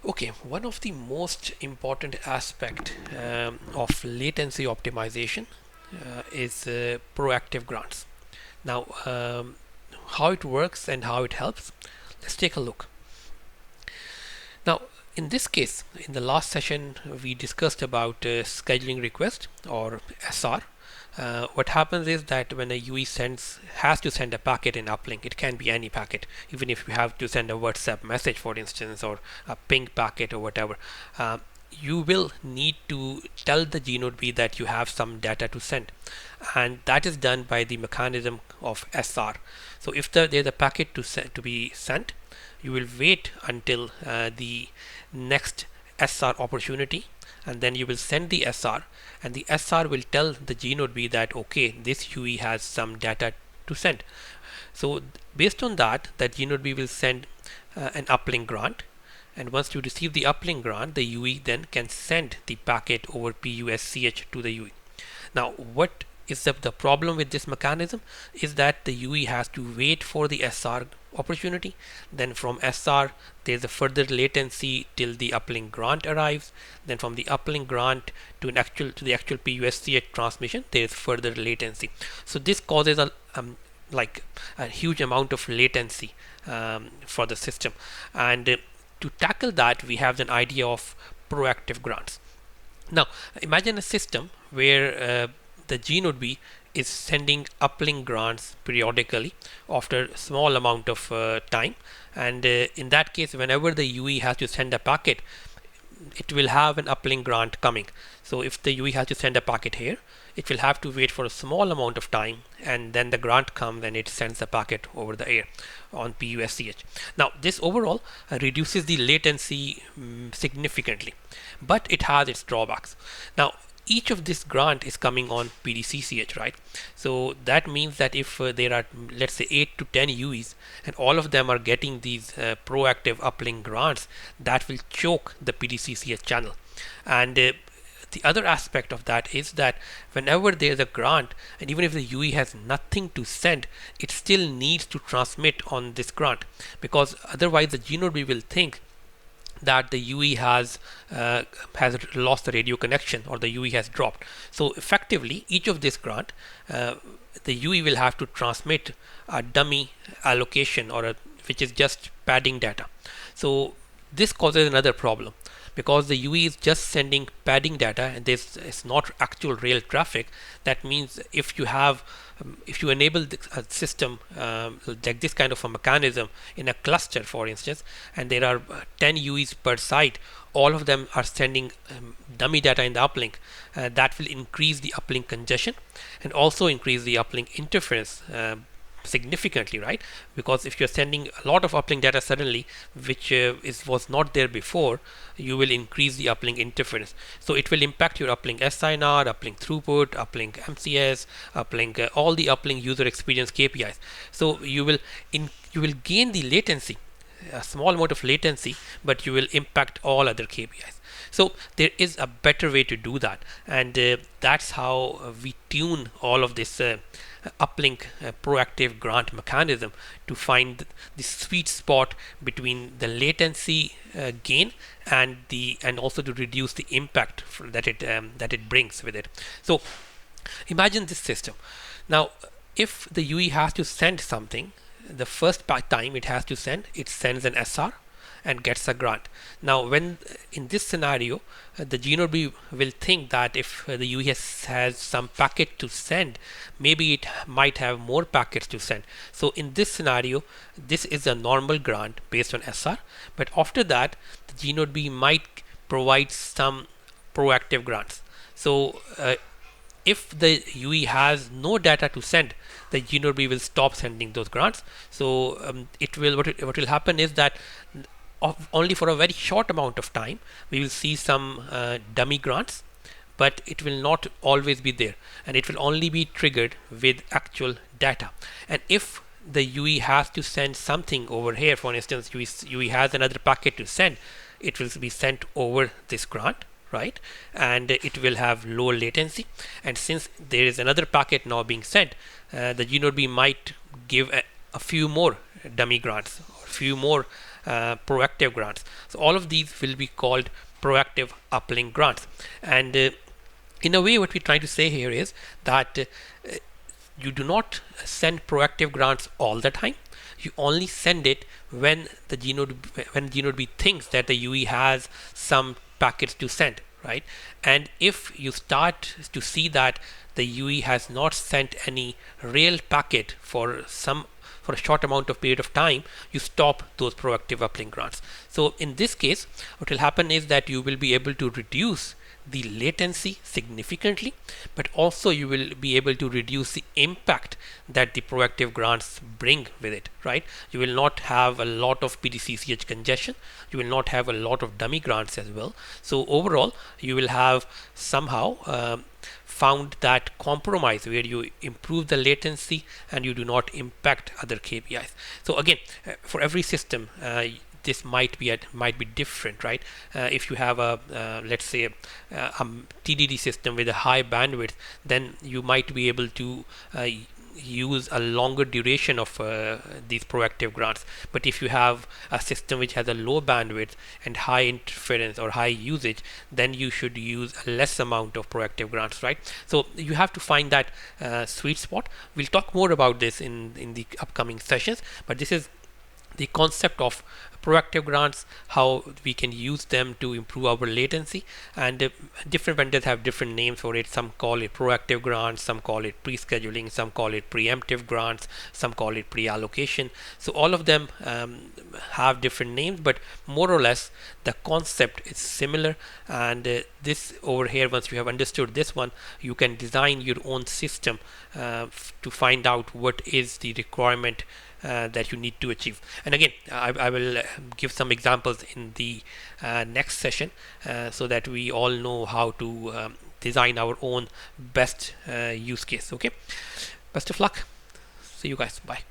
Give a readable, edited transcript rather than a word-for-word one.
Okay, one of the most important aspect of latency optimization is proactive grants. Now, how it works and how it helps, let's take a look. Now, in this case, in the last session, we discussed about scheduling request or SR. What happens is that when a UE has to send a packet in uplink, it can be any packet, even if you have to send a WhatsApp message, for instance, or a ping packet or whatever. You will need to tell the GNodeB that you have some data to send, and that is done by the mechanism of SR. So if there's a packet to be sent, you will wait until the next SR opportunity, and then you will send the SR, and the SR will tell the GNodeB that okay, this UE has some data to send. So based on that, GNodeB will send an uplink grant, and once you receive the uplink grant, the UE then can send the packet over PUSCH to the UE. Now, what is the problem with this mechanism is that the UE has to wait for the SR opportunity. Then from SR, there's a further latency till the uplink grant arrives. Then from the uplink grant to the actual PUSCH transmission, there is further latency. So this causes a huge amount of latency for the system. And to tackle that, we have an idea of proactive grants. Now, imagine a system where the GNodeB is sending uplink grants periodically after a small amount of time, and in that case, whenever the UE has to send a packet, it will have an uplink grant coming. So if the UE has to send a packet here, it will have to wait for a small amount of time, and then the grant comes and it sends the packet over the air on PUSCH. Now this overall reduces the latency significantly, but it has its drawbacks. Now each of this grant is coming on PDCCH, right? So that means that if there are, let's say, 8 to 10 UEs and all of them are getting these proactive uplink grants, that will choke the PDCCH channel. And the other aspect of that is that whenever there's a grant, and even if the UE has nothing to send, it still needs to transmit on this grant, because otherwise the GNodeB will think that the UE has lost the radio connection or the UE has dropped. So effectively, each of this grant, the UE will have to transmit a dummy allocation which is just padding data. So this causes another problem, because the UE is just sending padding data and this is not actual real traffic. That means if you enable a system like this kind of a mechanism in a cluster, for instance, and there are 10 UEs per site, all of them are sending dummy data in the uplink, that will increase the uplink congestion and also increase the uplink interference significantly, right? Because if you're sending a lot of uplink data suddenly, which was not there before, you will increase the uplink interference. So it will impact your uplink SINR, uplink throughput, uplink MCS, uplink all the uplink user experience KPIs. So you will gain the latency, a small amount of latency, but you will impact all other KPIs. So there is a better way to do that, and that's how we tune all of this uplink proactive grant mechanism to find the sweet spot between the latency gain and also to reduce the impact that it brings with it. So imagine this system. Now, if the UE has to send something, the first time it has to send, it sends an SR and gets a grant. Now, when in this scenario, the GNodeB will think that if the UE has some packet to send, maybe it might have more packets to send. So in this scenario, this is a normal grant based on SR, but after that, the GNodeB might provide some proactive grants. So if the UE has no data to send, the GNodeB will stop sending those grants. So what will happen is that only for a very short amount of time we will see some dummy grants, but it will not always be there, and it will only be triggered with actual data. And if the UE has to send something over here, for instance, UE has another packet to send, it will be sent over this grant, right? And it will have low latency. And since there is another packet now being sent, the GNodeB might give a few more dummy grants, or a few more proactive grants. So all of these will be called proactive uplink grants. And in a way, what we're trying to say here is that you do not send proactive grants all the time. You only send it when the Gnode B thinks that the UE has some packets to send, right? And if you start to see that the UE has not sent any real packet for a short amount of period of time, you stop those proactive uplink grants. So in this case, what will happen is that you will be able to reduce the latency significantly, but also you will be able to reduce the impact that the proactive grants bring with it, right? You will not have a lot of PDCCH congestion. You will not have a lot of dummy grants as well. So overall, you will have somehow found that compromise where you improve the latency and you do not impact other KPIs. So again, for every system, this might be different, right? If you have a let's say a TDD system with a high bandwidth, then you might be able to use a longer duration of these proactive grants. But if you have a system which has a low bandwidth and high interference or high usage, then you should use a less amount of proactive grants, right? So you have to find that sweet spot. We'll talk more about this in the upcoming sessions, but this is the concept of proactive grants, how we can use them to improve our latency. And different vendors have different names for it. Some call it proactive grants, some call it pre-scheduling, some call it preemptive grants, some call it pre-allocation. So all of them have different names, but more or less the concept is similar. And this over here, once you have understood this one, you can design your own system to find out what is the requirement that you need to achieve. And again, I will give some examples in the next session so that we all know how to design our own best use case. Okay, best of luck. See you guys. Bye.